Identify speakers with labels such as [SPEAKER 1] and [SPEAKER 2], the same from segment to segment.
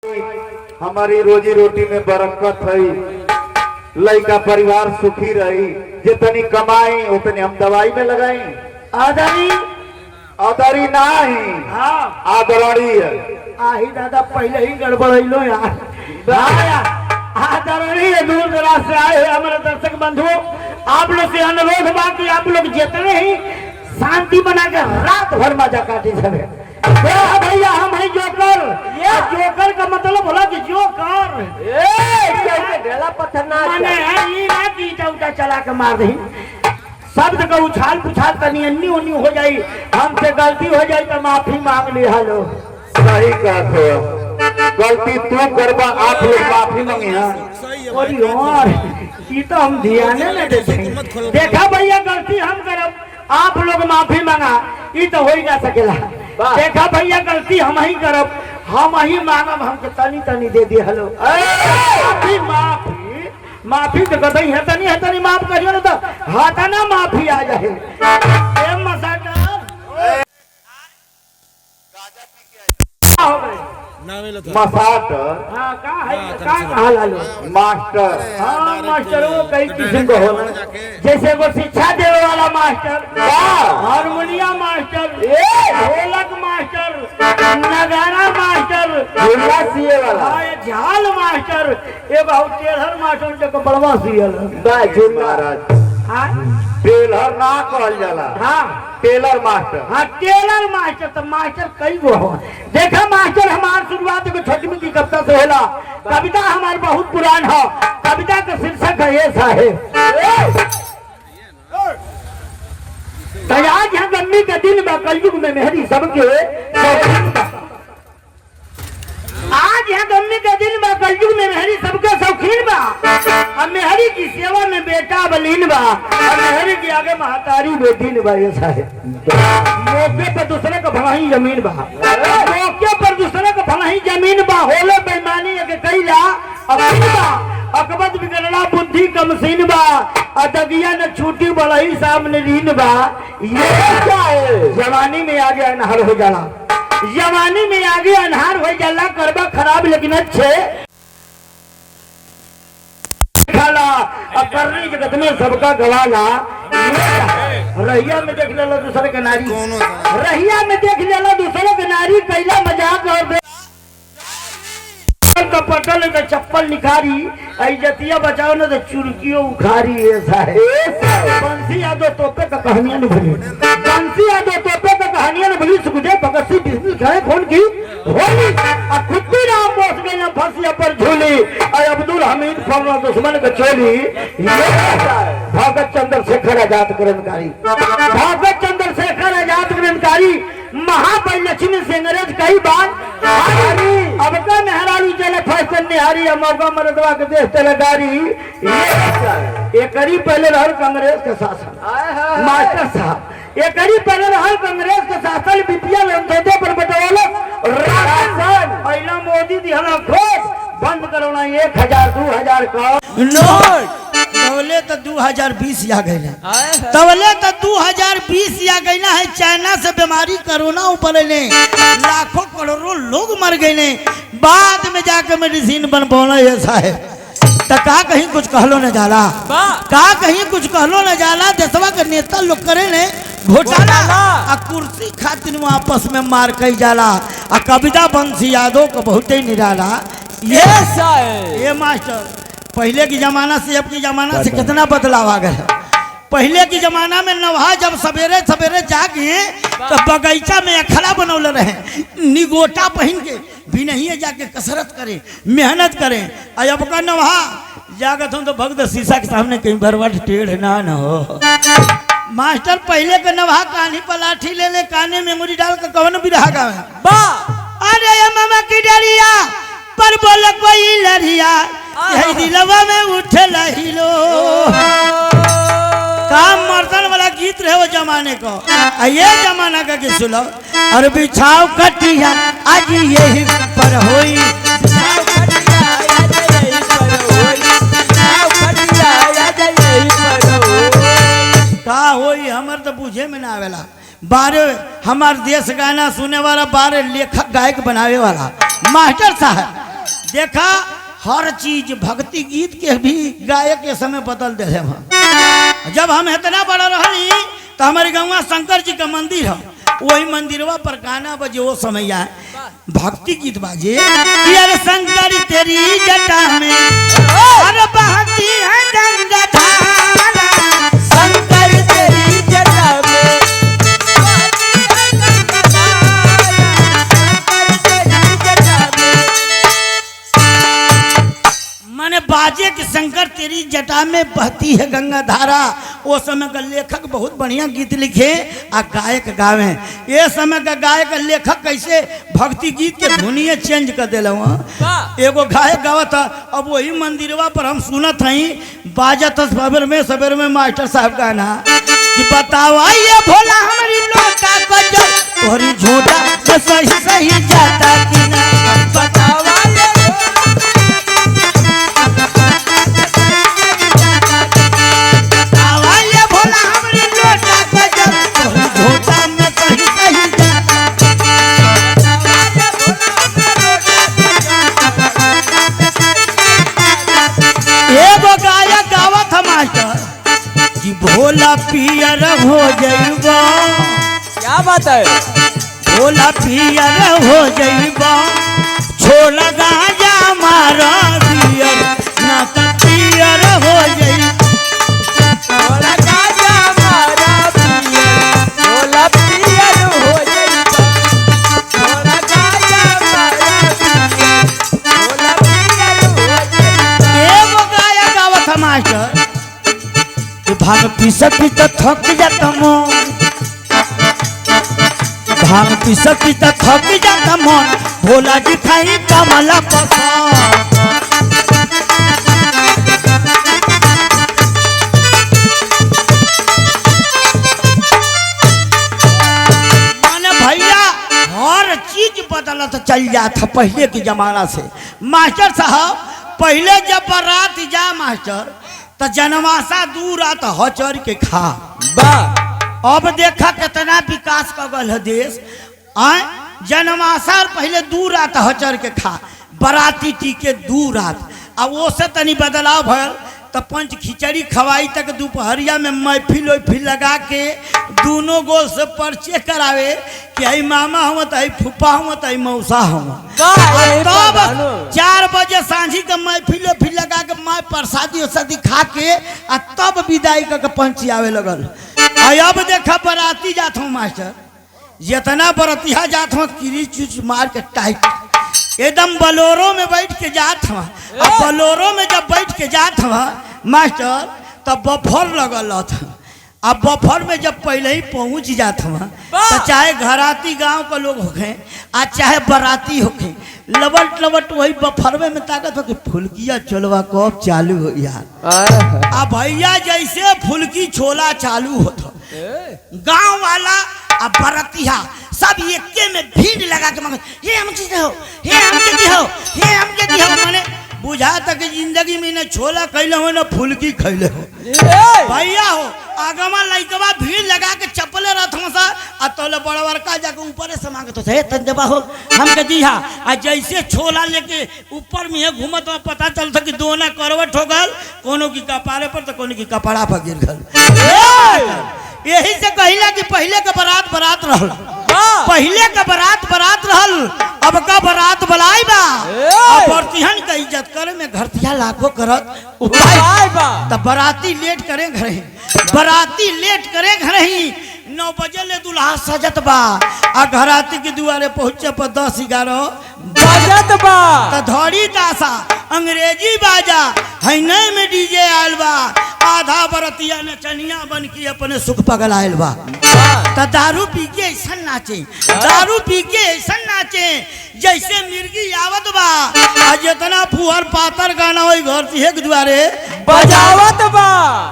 [SPEAKER 1] हमारी रोजी रोटी में बरकत है, लड़का परिवार सुखी रही, जितनी कमाई उतनी हम दवाई में लगाई।
[SPEAKER 2] आदरी
[SPEAKER 1] आदरी नहीं,
[SPEAKER 2] हाँ
[SPEAKER 1] आदरणी है।
[SPEAKER 2] आही दादा पहले ही गड़बड़ैलो यार। आदरणीय दूर दराज से आए हुए हमारे दर्शक बंधु, आप लोग से अनुरोध बा कि आप लोग जितने ही शांति बना के रात भर मजा काटी सके। भैया हम है जोकर। जोकर का मतलब बोला कि जोकर ढेला पत्थर ना माने है ये ना कि ईटा उटा चला के मार दही। शब्द का उछाल पुछाल तनी अन्नी उन्नी हो जाई, हमसे गलती हो जाई तो माफी मांग ली। हेलो
[SPEAKER 1] सही कहत हो, गलती तू करबा आप लोग माफी मांगे।
[SPEAKER 2] और ये तो हम ध्यान न देते। देखा भैया गलती हम करब, आप लोग माफी मांगा, ये तो हो ही ना सकेला। देखा भैया गलती हम ही करब, हम ही मांगब, हमके तनी तनी दे दी। हेलो माफी माफी माफी तो कतई है तनी माफ करियो ना तो हाथा ना माफी आ जाए।
[SPEAKER 1] मसाटर
[SPEAKER 2] हाँ कहाँ लालो
[SPEAKER 1] मास्टर।
[SPEAKER 2] हाँ मास्टर वो कई किस्म को होला, जैसे वो शिक्षा देने वाला मास्टर, हारमोनियम मास्टर, ढोलक मास्टर, नगारा मास्टर,
[SPEAKER 1] झूला सिए वाला,
[SPEAKER 2] झाल मास्टर, ये बहुत टेलर मास्टर जो बड़वा सियल
[SPEAKER 1] महाराज। टेलर ना कहल जाला,
[SPEAKER 2] हाँ
[SPEAKER 1] टेलर मास्टर।
[SPEAKER 2] हाँ टेलर मास्टर तो मास्टर कई गो हो। देखा मास्टर हमार शुरुआत को छोटी की कविता से होला। कविता हमार बहुत पुरान हो। कविता का शीर्षक है ये साहेब। आज यहाँ गम्मी का दिन बा, कलयुग में मेहरी सबके। आज यहाँ गम्मी का दिन बा, कलयुग में मेहरी सबके शौकीन बा। अब मेहरी की सेवा में बेटा बलीन बा, और मेहरी के आगे महतारी बेटीन बा। ये साहेब मौके पर दूसरे को भला ही जमीन बा, मौके पर दूसरे को भला ही जमीन बा। होले बेईमानी के कैला अकबत बिगड़ला बुद्धि कमसीन बा, अदगिया न छूटी बड़ही सामने रीन बा। ये क्या है? जवानी में आगे अनहार हो जाला, जवानी में आगे अनहार हो जाला। करबा खराब लेकिन अच्छे खाला, करनी जगत में सबका गवाला। रहिया में देख लेला दूसरे के नारी, रहिया में देख लेला दूसरे के नारी, कैला मजाक और का पटल का चप्पल निखारी, इज्जतिया बचाओ ना तो चुरकियों उखारी। ऐसा है बंसी यादव तोपे का कहानियां नहीं भूली, बंसी यादव तोपे का कहानियां नहीं भूली। सुखदेव भगत सिंह बिजली खड़े खून की होली, खुदी राम बोस गए फंसिया पर झूली, और अब्दुल हमीद फौरना दुश्मन का चोली। भगत चंद्रशेखर आजाद क्रांतिकारी, भगत चंद्रशेखर आजाद क्रांतिकारी, महाबलक्ष्मी से अंग्रेज कई बार अब का मेहरारू चले फैशन निहारी, मौका मरदवा के देश तेलगारी। एक करीब पहले रहल कांग्रेस के शासन, मास्टर साहब एक करीब पहले रहल कांग्रेस के शासन। बीपीएल अंत्योदय पर बटवाला राशन, पहला मोदी दिहला खोज बंद करवाना 1000 2000 का नोट। तवले तो 2020 आ गए, तवले तो 2020 आ गई ना है। चाइना से बीमारी कोरोना ऊपर ले, लाखों करोड़ों लोग मर गए। बाद में जाकर मेडिसिन बन बोला। ऐसा है तो का कहीं कुछ कहलो न जाला, का कहीं कुछ कहलो न जाला। देशवा के नेता लोग करे ने घोटाला, आ कुर्सी खातिर आपस में मार कई जाला। आ कविता बंसी यादव को बहुत ही निराला। ये मास्टर पहले की जमाना से अब की जमाना से कितना बदलाव आ गया। पहले की जमाना में नवहा जब सवेरे सवेरे जाके तो बगीचा में अखड़ा बनौले रहे, निगोटा पहन के भी नहीं है जाके कसरत करें, मेहनत करें। अब का नवहा जागत हम तो भक्त शीशा के सामने कहीं भरवट टेढ़ ना हो। मास्टर पहले के नवहा कान्ही पलाठी ले ले, काने मेमोरी डाल के कवन भी रहा गा। अरे मामा की डरिया पर बोल कोई लड़िया, यही दिलवा में उठे लहिलो। काम मर्दन वाला गीत रहे वो जमाने को, ये जमाना का गीत सुनो। और बिछाओ कटिया आज यही पर होई, का होई हमर तो बुझे में ना आवेला। बारे हमार देश गाना सुने वाला, बारे लेखक गायक बनावे वाला मास्टर साहब देखा हर चीज भक्ति गीत के भी गायक के समय बदल दे हम। जब हम इतना बड़ा रही तो हमारे गाँव शंकर जी का मंदिर है, वही मंदिरवा पर गाना बजे वो समय आए भक्ति गीत बाजे कि अरे शंकर तेरी जटा में अरे बहती है गंगा धारा,
[SPEAKER 3] शंकर तेरी जटा में बहती है गंगा धारा, शंकर तेरी जटा में।
[SPEAKER 2] माने बाजे कि शंकर तेरी जटा में बहती है गंगा धारा। वो समय का लेखक बहुत बढ़िया गीत लिखे आ गायक गावे। ये समय का गायक लेखक कैसे भक्ति गीत के धुनिये चेंज कर दिल। एगो गायक गावत था, अब वही मंदिरवा पर हम सुनत हई बाजत सवेर में मास्टर साहब गाना कि बतावा ये भोला हमारी लोटा बजल तोहरी झोटा तो सही सही जाता कि ना,
[SPEAKER 3] बतावा
[SPEAKER 2] ये भोला हमारी लोटा बजल तोहरी झोटा में सही सही जाता। एगो गायक गावत है मास्टर कि भोला पियर हो जाइबा,
[SPEAKER 3] क्या बात है,
[SPEAKER 2] भोला पियर हो जाइबा, छोड़ गांजा मारा पियर ना तो पियर हो जाइबा।
[SPEAKER 3] भोला गाजा मारा पियर, भोला पियर हो जाइबा, भोला गाजा मारा पियर, भोला पियर हो जाइबा।
[SPEAKER 2] एगो गायक गावत है मास्टर कि भांग पीस पीस थक जाता मन, भांग पीस पीस थक जाता मन, भोला जी खाई कमला पसंद। माने भैया हर चीज बदलत चल जाता पहले के जमाना से। मास्टर साहब पहले जब बारात जा मास्टर तो जनमासा दूर आत हचर के खा। अब देखा कितना विकास कर गल है देश। आए जनमासा पहले दूर आत हचर के खा, बराती टीके दूर आत। अब वो से तनी बदलाव भल तो पंच खिचड़ी खवाई तक दोपहरिया में महफिल वफिल लगा के दोनों गोल से परिचय करावे कि आई मामा हुआ तो आई फूफा हुआ तो आई मौसा हुआ। तब 4 बजे सांझी का महफिल वफिल लगा के माँ प्रसादी वसादी खा के आ तब विदाई करके पंची आवे लगल। अब देखा बराती जात हूँ मास्टर, जितना बरतिया जात हूँ किरी चूच मार के टाइट एकदम बलोरो में बैठ के जात हूँ। अब बलोरो में जब बैठ के जात हूँ मास्टर तब बफर लगल था। अब बफर में जब पहले ही पहुँच जात हूँ तो चाहे घराती गांव का लोग होखे आ चाहे बराती होखे लबट लबट वही बफरवे में ताकत हो कि फुल्किया चलवा कब चालू हो यार। अब भैया जैसे फुल्की छोला चालू होता गांव वाला अब बरतिया सब एके में भीड़ लगा के मांगे ये हमके दो, ये हमके दिहो, ये हमके दिहो। माने बुझा तक जिंदगी में न छोला खैले हो न फुल्की खैले हो। भैया हो आगमा लइकवा भीड़ लगा के चप्पले रहत सा आ तोले बड़ा बड़का जाके ऊपर से मांगे तो हे तन देबा हो हमके दिहा। आ जैसे छोला लेके ऊपर में घूमत में पता चल सकी दोना करवट हो गल, कोनो की कपारे पर तो कोनो की कपड़ा पर गिर गल। यही से कहिला कि पहले के बारात बारात रहल, पहले का बारात रहल, अब का बारात बलाई बा। अब बरतिहन का इज्जत करे में घरतिया लाखों करत उपाय बा। तब बराती लेट करे घरे, बराती लेट करे घरे ही 9 बजे ले दुल्हा सजत बा आ घराती के दुआरे पहुंचे पर 10-11
[SPEAKER 3] बजत बा।
[SPEAKER 2] त धड़ी तासा अंग्रेजी बाजा है नए में डीजे आयल बा। आधा बरतिया ने चनिया बन के अपने सुख पगल आयल बा। त दारू पी के ऐसा नाचे, दारू पी के ऐसा नाचे जैसे मिर्गी आवत बा। आ जितना फुहर पातर गाना हो घर के दुआरे
[SPEAKER 3] बजावत बा।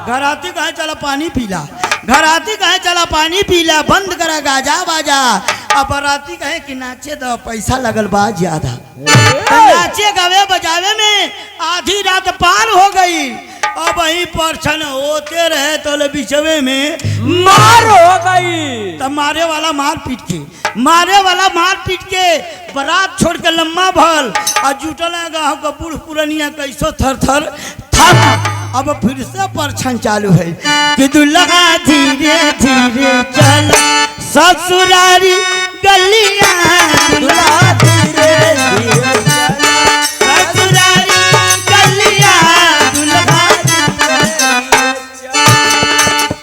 [SPEAKER 2] घराती कहे चला पानी पीला, घराती कहे चला पानी पीला, बंद करा गाजा बाजा। अब बराती कहे कि नाचे तो पैसा लगल बा ज्यादा। नाचे गावे बजावे में आधी रात पार हो गई। अब वही परछन होते रहे तो बिचवे में
[SPEAKER 3] मार हो गई।
[SPEAKER 2] तब मारे वाला मार पीट के बारात छोड़ के लम्मा भल और जुटल गाँव का बूढ़ पुरनिया कैसो थर थर थर। अब फिर से परछन चालू है कि दुल्हा धीरे धीरे चल ससुरारी गलियां,
[SPEAKER 3] दुल्हा धीरे धीरे चला,
[SPEAKER 2] ससुरारी गलियां, दुल्हा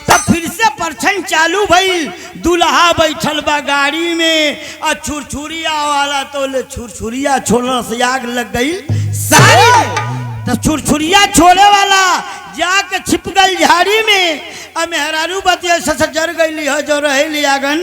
[SPEAKER 2] तब फिर से परछन चालू भइल। दुल्हा बैठल बा गाड़ी में और छुरछुरिया वाला तो ले छुरछुरिया छोड़ने से आग लग गई सारी में। तो छुरछुरिया छोड़े वाला जाके छिप गई झाड़ी में और मेहरारू बतिया ससजर गई हो जो रहे आंगन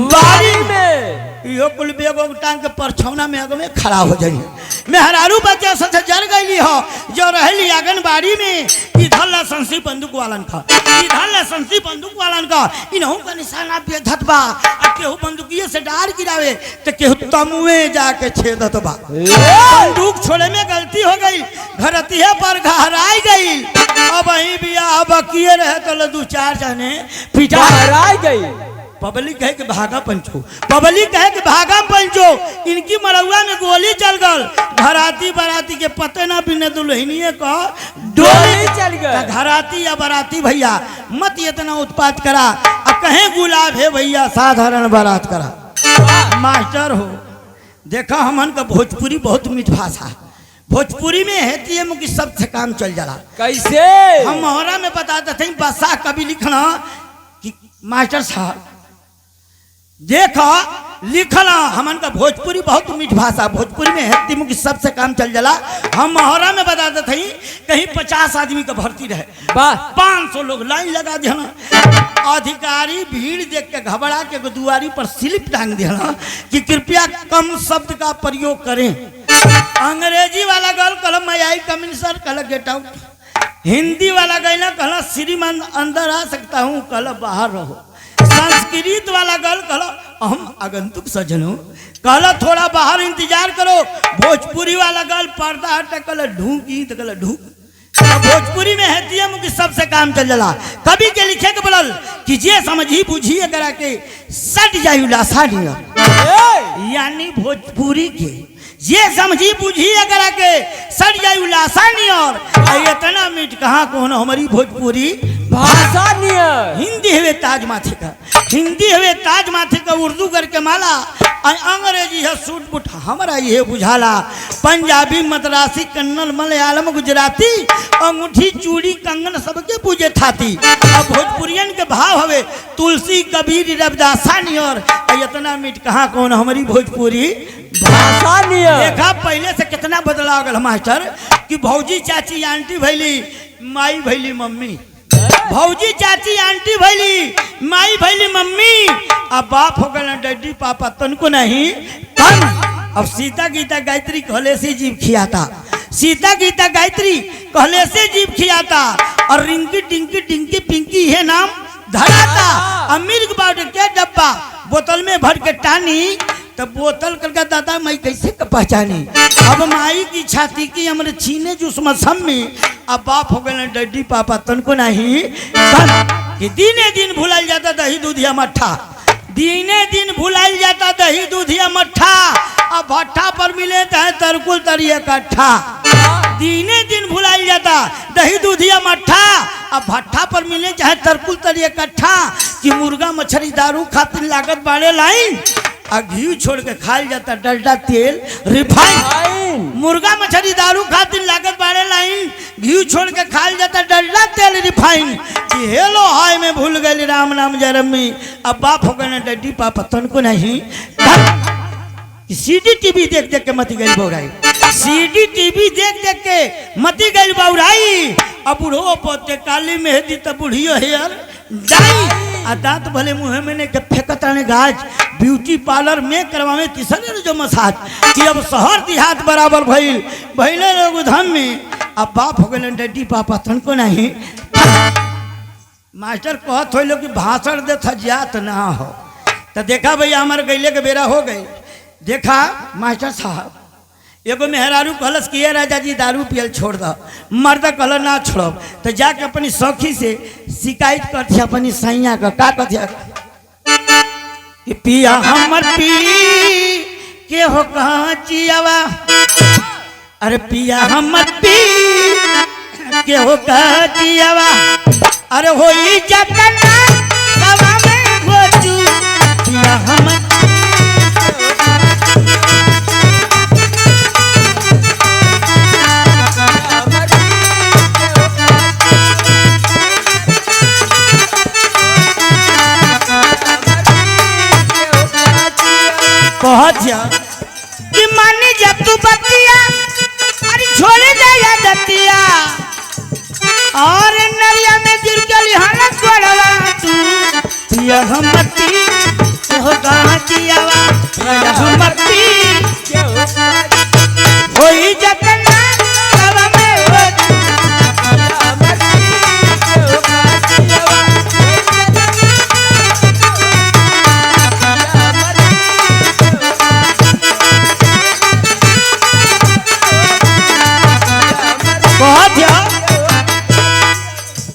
[SPEAKER 2] बाड़ी में। यो कुल बेगो टांग के परछौना में आग में खड़ा हो जाइए। मेहरारू बतिया ससजर गई हो जो रहे आंगन बाड़ी में। इधर लाइसेंसी बंदूक वालन का, इधर लाइसेंसी बंदूक वालन का इनहू का निशाना बेधत बा। आ केहू बंदूकिये से डार गिरावे तो केहू तमुए जाके छेदत बा। बंदूक छोड़े में गलती हो गई, घरतिया पर घहराई गई। अब वही बियाह बकिए रहे तो दू चार जने पिटा
[SPEAKER 3] गई।
[SPEAKER 2] पब्लिक कहे कि भागा पंचो, पब्लिक कहे कि भागा पंचो। इनकी मरौआ में गोली चल गल। घराती बराती के पते ना बिने दुल्हनिए का
[SPEAKER 3] डोली चल गई।
[SPEAKER 2] घराती या बराती भैया मत इतना उत्पात करा। अब कहे गुलाब है भैया साधारण बारात करा। मास्टर हो देखा हमन का भोजपुरी बहुत मीठ भाषा। भोजपुरी में हेती है मुझे सबसे काम चल जाला।
[SPEAKER 3] कैसे
[SPEAKER 2] हम मोहरा में बताते थे बसा कभी लिखना कि मास्टर साहब देखा लिखला हमन का भोजपुरी बहुत मीठ भाषा। भोजपुरी में हेती मुझे सबसे काम चल जाला। हम मोहरा में बताते थे कहीं 50 आदमी का भर्ती रहे, 500 लोग लाइन लगा देना। अधिकारी भीड़ देख के घबरा के दुआरी पर स्लिप टांग देना कि कृपया कम शब्द का प्रयोग करें। अंग्रेजी वाला गल कल मैं आई कमिंग सर कल गेट आउट। हिंदी वाला गल कल श्रीमान अंदर आ सकता हूँ कल बाहर रहो। संस्कृत वाला गल कल हम आगंतुक सजनो कल थोड़ा बाहर इंतजार करो। भोजपुरी वाला गल पर्दा हट कल ढूंढी तो कल ढूंढ। भोजपुरी में है दिया मुझे सबसे काम चल जाला। कभी के लिखे के बोलल कि जे समझी बुझिए करा के सट जायु लासानिया, यानी भोजपुरी के ये समझी बुझिए करा के सट जायु लासानी। और इतना मीठ कहाँ कौन हमारी भोजपुरी
[SPEAKER 3] भाषा
[SPEAKER 2] हिंदी हुए ताज माथे का, हिंदी हुए ताज माथे का उर्दू करके माला। अंग्रेजी है सूट बूट हमारा ये बुझाला। पंजाबी मद्रासी कन्नड़ मलयालम गुजराती अंगूठी चूड़ी कंगन सबके पूजे थाती। अब भोजपुरियन के भाव हवे तुलसी कबीर रविदासानी। और इतना मीठ कहाँ कौन हमारी भोजपुरी
[SPEAKER 3] भाषा
[SPEAKER 2] देखा पहले से कितना बदलाव गल मास्टर कि भौजी चाची आंटी भैली माई भैली मम्मी। भौजी चाची आंटी भैली माई भैली मम्मी। अब बाप हो गए डैडी पापा तनको नहीं तन। अब सीता गीता गायत्री कहले से जीव खियाता, सीता गीता गायत्री कहले से जीव खियाता। और रिंकी टिंकी टिंकी पिंकी है नाम धराता। अमीर के पाउडर के डब्बा बोतल में भर के टानी तब बोतल करके दादा मैं कैसे पहचानी। अब माई की छाती की हमारे छीने जूस मसम में। अब बाप हो गए डैडी पापा तनको नहीं कि दिने दिन भुलाल जाता दही दूधिया मट्ठा, दिने दिन भुलाल जाता दही दूधिया मट्ठा। अब भट्ठा पर मिले चाहे तरकुल तरिया कट्ठा। दिने दिन भुलाल जाता दही दूधिया मट्ठा। अब भट्ठा पर मिले चाहे तरकुल तरिया कट्ठा। कि मुर्गा मछली दारू खातिर लागत बाड़े लाइन और घी छोड़ के खाल जाता डलडा तेल रिफाइन। मुर्गा मछली दारू खातिर लागत बाड़े लाइन घी छोड़ के खाल जाता डलडा तेल रिफाइन। कि हेलो हाय में भूल गए राम नाम जरम में। अब बाप हो गए डैडी पापा तनको नहीं। सीडी टीवी देख देख के मती गई बौराई, सीडी टीवी देख देख के मती गई बौराई। अब बूढ़ो पोते काली मेहंदी तब बुढ़ियो हेयर डाई। आ दांत भले मुँह में ने फेंकता ने गाज ब्यूटी पार्लर में करवावे तीसरे जो मसाज। कि अब शहर देहात बराबर भइल भइले लोग धम में। अब बाप हो गए डैडी पापा तनको नहीं। मास्टर कहत हो कि भाषण दे था जात ना हो। तो देखा भैया हमारे गैले के बेरा हो गई। देखा मास्टर साहब एगो मेहरारू कहलस कि ये राजा जी दारू पियल छोड़ दो, मर्द कहल ना छोड़ब, तो जाके अपनी सखी से शिकायत करती अपनी सैया का कहती कि पिया हमर पी के हो कहाँ चियावा, अरे पिया हमर पी के हो कहाँ चियावा, अरे हो जतना सवा में खोजू पिया हमर कि मानी जब तू बतिया अरे छोड़ दे या दतिया और नरिया में गिर गई हालत बड़वा तू पिया हमती हो गातियावा पिया हमती होई जतना सब में हो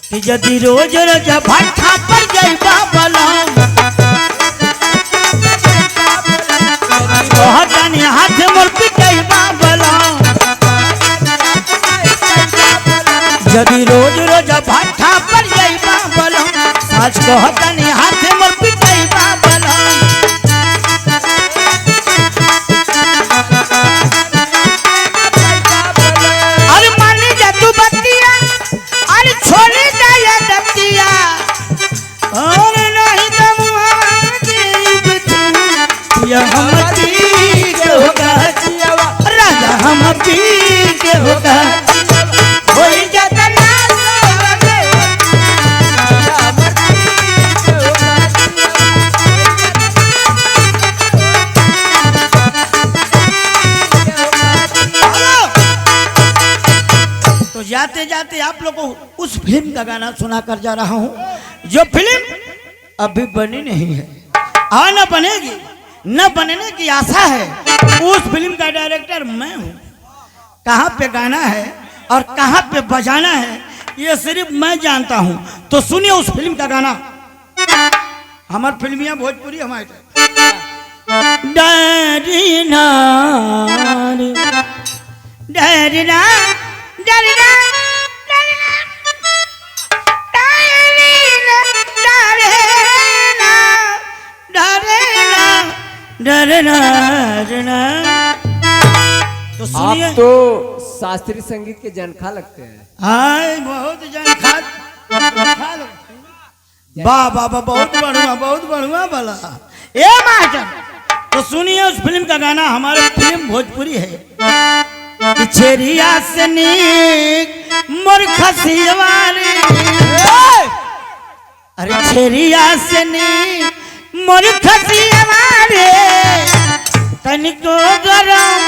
[SPEAKER 2] कि यदि रोज रोज भट्ठा पर जाइबा बलम कहतनी हाथ मोर पिटैबा बलम, यदि रोज रोज भट्ठा पर जाइबा बलम सच कहतनी हाथ मोर पिटैबा बलम। अरे मानी जा तू बतिया अरे छोड़ी दतिया और नहीं पिया हमती के होगा राजा हम पी के होगा होई जतना तो जाते जाते आप लोग को उस फिल्म का गाना सुना कर जा रहा हूं जो फिल्म अभी बनी नहीं है और न बनेगी, न बनने की आशा है। उस फिल्म का डायरेक्टर मैं हूं। कहां पे गाना है और कहां पे बजाना है ये सिर्फ मैं जानता हूं। तो सुनिए उस फिल्म का गाना। हमार फिल्मिया भोजपुरी हमारे डरीना डरीना डरीना डरना डरना। तो सुनिए,
[SPEAKER 3] आप तो शास्त्रीय संगीत के जनखा लगते हैं।
[SPEAKER 2] हाय बहुत जनखा वाह वाह वाह बहुत बढ़िया बोला ए मास्टर। तो सुनिए उस फिल्म का गाना। हमारे फिल्म भोजपुरी है। छेरिया से नीक मोर खसियावारी, अरे छेरिया से नीक मोर खसियावारी तनिको गरम